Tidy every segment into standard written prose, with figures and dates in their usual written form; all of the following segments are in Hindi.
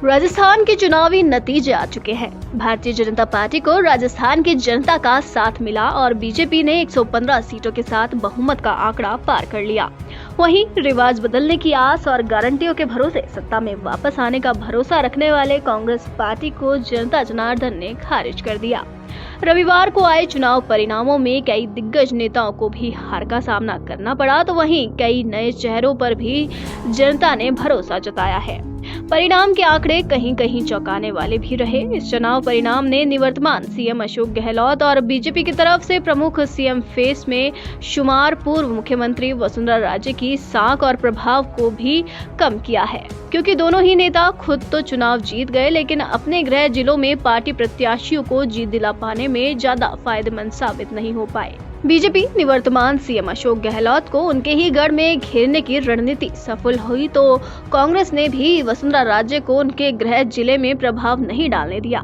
राजस्थान के चुनावी नतीजे आ चुके हैं। भारतीय जनता पार्टी को राजस्थान की जनता का साथ मिला और बीजेपी ने 115 सीटों के साथ बहुमत का आंकड़ा पार कर लिया। वहीं रिवाज बदलने की आस और गारंटियों के भरोसे सत्ता में वापस आने का भरोसा रखने वाले कांग्रेस पार्टी को जनता जनार्दन ने खारिज कर दिया। रविवार को आए चुनाव परिणामों में कई दिग्गज नेताओं को भी हार का सामना करना पड़ा, तो वहीं कई नए चेहरों पर भी जनता ने भरोसा जताया है। परिणाम के आंकड़े कहीं कहीं चौंकाने वाले भी रहे। इस चुनाव परिणाम ने निवर्तमान सीएम अशोक गहलोत और बीजेपी की तरफ से प्रमुख सीएम फेस में शुमार पूर्व मुख्यमंत्री वसुंधरा राजे की साख और प्रभाव को भी कम किया है, क्योंकि दोनों ही नेता खुद तो चुनाव जीत गए, लेकिन अपने गृह जिलों में पार्टी प्रत्याशियों को जीत दिला पाने में ज्यादा फायदेमंद साबित नहीं हो पाए। बीजेपी निवर्तमान सीएम अशोक गहलोत को उनके ही गढ़ में घेरने की रणनीति सफल हुई, तो कांग्रेस ने भी वसुंधरा राजे को उनके गृह जिले में प्रभाव नहीं डालने दिया।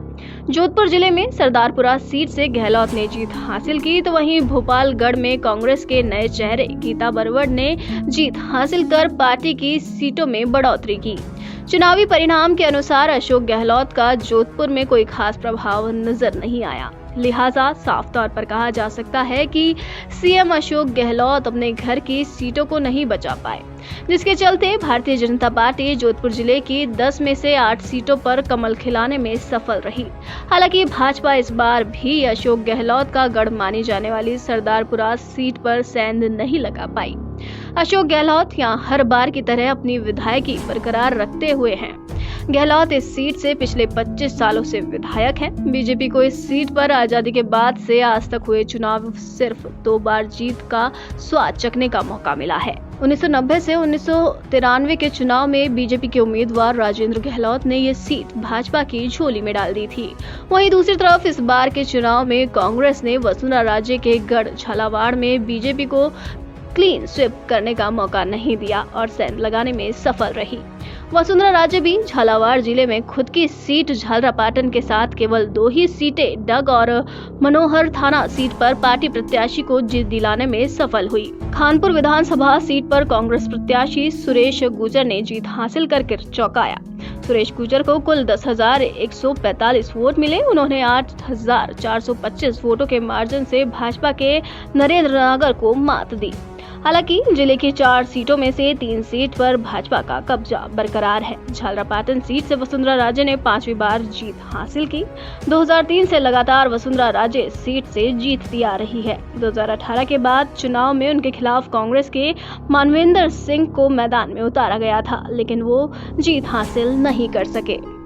जोधपुर जिले में सरदारपुरा सीट से गहलोत ने जीत हासिल की, तो वहीं भोपालगढ़ में कांग्रेस के नए चेहरे गीता बरवड़ ने जीत हासिल कर पार्टी की सीटों में बढ़ोतरी की। चुनावी परिणाम के अनुसार अशोक गहलोत का जोधपुर में कोई खास प्रभाव नजर नहीं आया। लिहाजा साफ तौर पर कहा जा सकता है कि सीएम अशोक गहलोत अपने घर की सीटों को नहीं बचा पाए, जिसके चलते भारतीय जनता पार्टी जोधपुर जिले की 10 में से 8 सीटों पर कमल खिलाने में सफल रही। हालांकि भाजपा इस बार भी अशोक गहलोत का गढ़ मानी जाने वाली सरदारपुरा सीट पर सेंध नहीं लगा पाई। अशोक गहलोत यहां हर बार की तरह अपनी विधायकी बरकरार रखते हुए हैं। गहलोत इस सीट से पिछले 25 सालों से विधायक हैं। बीजेपी को इस सीट पर आजादी के बाद से आज तक हुए चुनाव सिर्फ 2 बार जीत का स्वाद चखने का मौका मिला है। 1990 से 1993 के चुनाव में बीजेपी के उम्मीदवार राजेंद्र गहलोत ने ये सीट भाजपा की झोली में डाल दी थी। वहीं दूसरी तरफ इस बार के चुनाव में कांग्रेस ने वसुंधरा राजे के गढ़ झालावाड़ में बीजेपी को क्लीन स्वीप करने का मौका नहीं दिया और सेंध लगाने में सफल रही। वसुंधरा राजे भी झालावाड़ जिले में खुद की सीट झालरापाटन के साथ केवल 2 ही सीटें डग और मनोहर थाना सीट पर पार्टी प्रत्याशी को जीत दिलाने में सफल हुई। खानपुर विधानसभा सीट पर कांग्रेस प्रत्याशी सुरेश गुर्जर ने जीत हासिल करके चौंकाया। सुरेश गुर्जर को कुल 10,145 वोट मिले। उन्होंने 8,425 वोटों के मार्जिन से भाजपा के नरेंद्र नागर को मात दी। हालांकि जिले की 4 सीटों में से 3 सीट पर भाजपा का कब्जा बरकरार है। झालरापाटन सीट से वसुंधरा राजे ने 5वीं बार जीत हासिल की। 2003 से लगातार वसुंधरा राजे सीट से जीतती आ रही है। 2018 के बाद चुनाव में उनके खिलाफ कांग्रेस के मानवेंद्र सिंह को मैदान में उतारा गया था, लेकिन वो जीत हासिल नहीं कर सके।